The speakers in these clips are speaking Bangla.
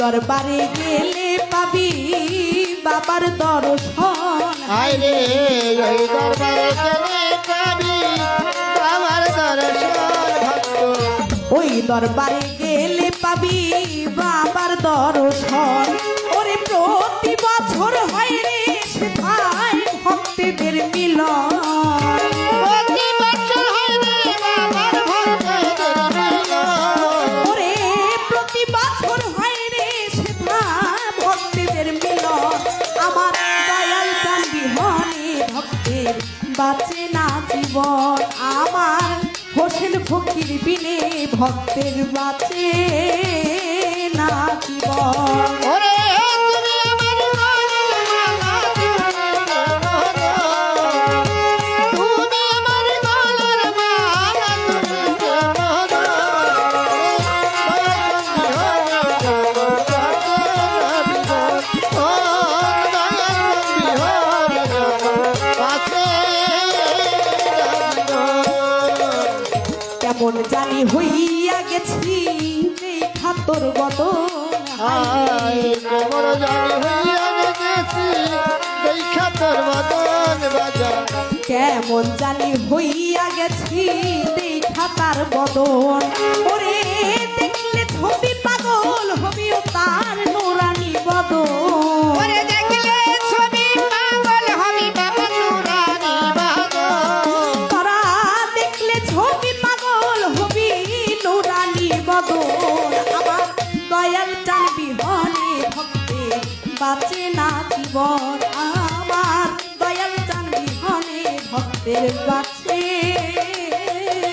দরবারে গেলে পাবি বাবার দর্শন। আইরে ওই দরবারে গেলে পাবি বাবার দর্শন ভক্ত। ওই দরবারে গেলে পাবি বাবার দর্শন। ওরে প্রতি বছর হয় রে সেথায় ভক্তদের মিলন। প্রতি বছর হয় রে বাবার ভক্তদের মিলন। ওরে প্রতি বছর হয় রে সেথায় ভক্তদের মিলন। আমার দয়াল চান বিহনে ভক্তের বাঁচে না জীবন। আমার হোসেন ফকির বিনে ভক্তের বাঁচে না জীবন। ওরে তুমি আমার গলার মালা, তুমি আমার গলার মালা, কেমন জানি হইয়া গেছি দেখা তোর বদন। বড় জানি হইয়া গেছি দেখা তোর বদন বাজার। কেমন জানি হইয়া গেছি দেখা তার বদন। ওরে দেখলে ছবি পাগল হবিও তার নুরানি বদন। ওরে দেখলে ছবি পাগল হবি বাবা নুরানি বাদন। তারা দেখলে ছবি পাগল হবি নুরানি বদন। আমার দয়াল চান বিহনে ভক্তে বাঁচে না জীবন। আমার দয়াল চান বিহনে ভক্তের বাঁচে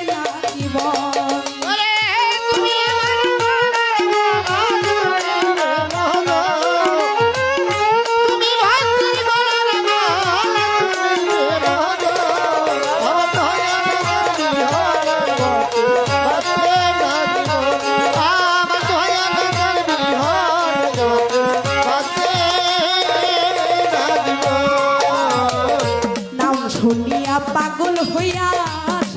না জীবন। ওরে তুমি আমার গলার মালা, তুমি ভক্তের গলার মালা, আমার দয়াল বিহনে বাঁচে না জীবন। আমার দয়াল বিহনে বাঁচে না জীবন। নাম শুনিয়া পাগল হইয়া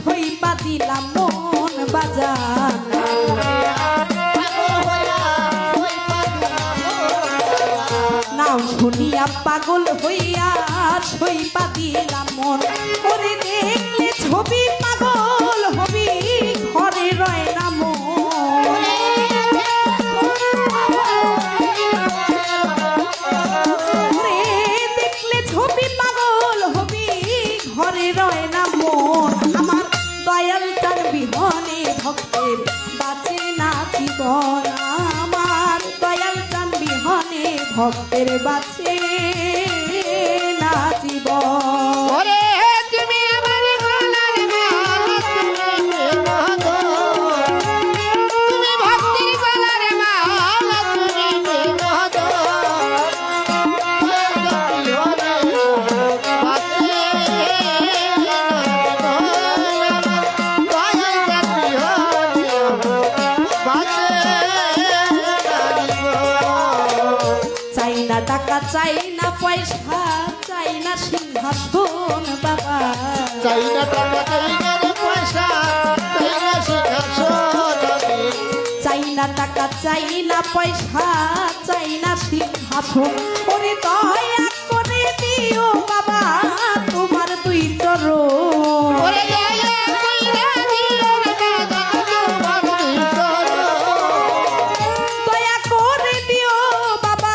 সইপা দিলাম মন বাজান। নাম শুনিয়া পাগল হইয়া সইপা দিলাম মন। ওরে দেখলে ছবি পাগল হবি ঘরে রয় না মন। ওরে দেখলে ছবি পাগল হবি ঘরে রয় না মন। আমার দয়াল তার বিহনে ভক্তের বাঁচে না জীবন। আমার দয়াল চান বিহনে ভক্তের বাঁচে না জীবন। ওরে তুমি আমার গলার মালা, তুমি ভক্তির গলার মালা, তুমি চাই না টাকা চাই না পয়সা চাই না সিংহাসন বাবা। চাই না টাকা চাই না পয়সা চাই না সিংহাসন। চাই না টাকা চাই না পয়সা চাই না সিংহাসন। ওরে দয়া করে দিও বাবা তোমার দুই চরণ। ওরে দয়া কইরা দিও বাবা তোমার দুই চরণ। দয়া করে দিও বাবা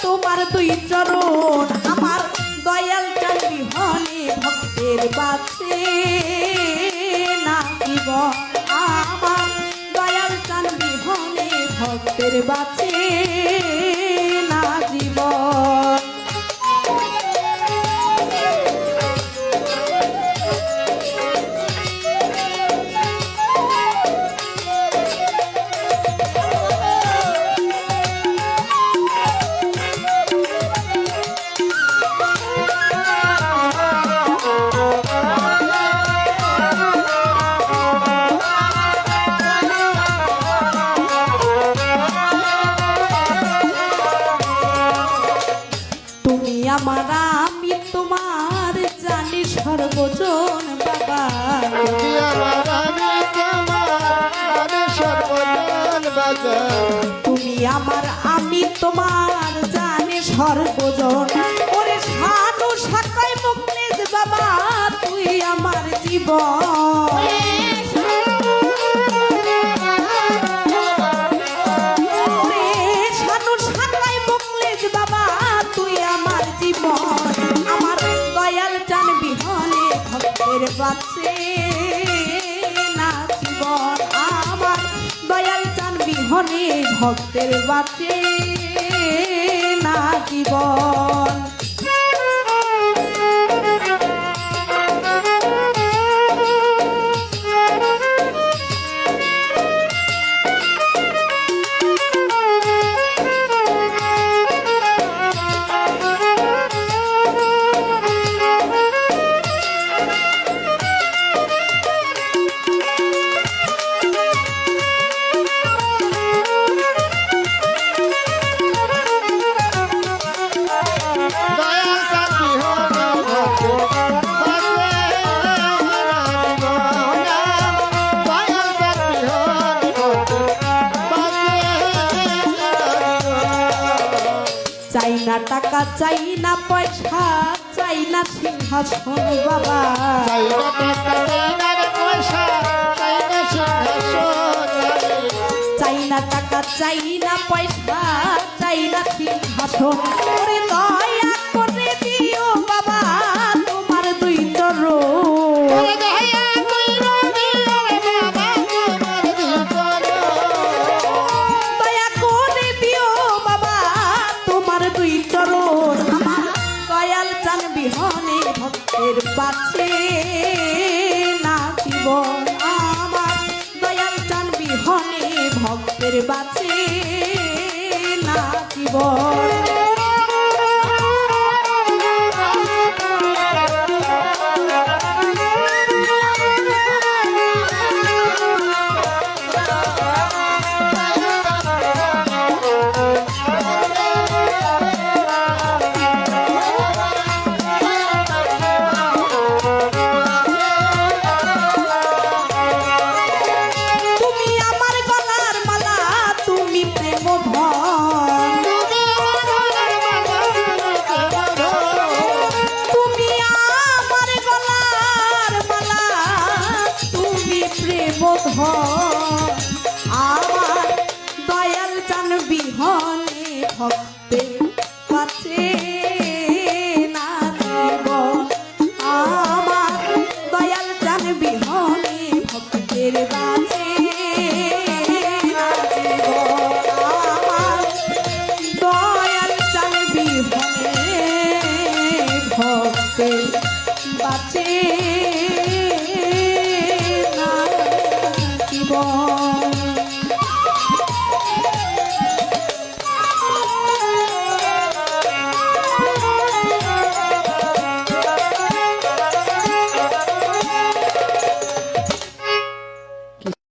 তোমার দুই চরণ। আমার দয়াল চান বিহনে ভক্তের বাঁচে না জীবন। আমার দয়াল চান বিহনে ভক্তের বাঁচে না জীবন। আমার আমি তোমার জানি সর্বজন বাবা। তুমি আমার আমি তোমার আমি সর্বজন বাজার। তুমি আমার আমি তোমার জানে সর্বজন ওরে সানু সাকাই মুকলেশ বাবা তুই আমার জীবন ওরে সানু সাকাই মুকলেশ বাবা তুই আমার জীবন আমার দয়াল চান বিহনে ভক্তের বাঁচে না জীবন আমার দয়াল চান বিহনে ভক্তের বাঁচে না জীবন দয়াল চাঁদ বিহনে ভক্তের বাঁচে না জীবন। দয়াল চাঁদ বিহনে ভক্তের বাঁচে না জীবন। চাই না টাকা চাই না পয়সা চাই না সিংহাসন বাবা চাই না টাকা, চাই না রে পয়সা, চাই না সিংহাসন। চাই না টাকা চাই না পয়সা চাই না সিংহাসন ওরে দয়া করে দিও বাবা তোমার দুই চরণ ওরে দয়া কইরা দিও রে বাবা তোমার দুইজন। দয়া করে দিও বাবা তোমার দুই চরণ আমার দয়াল চান বিহনে ভক্তের বাঁচে না জীবন আমার দয়াল চান বিহনে ভক্তের বাঁচে না জীবন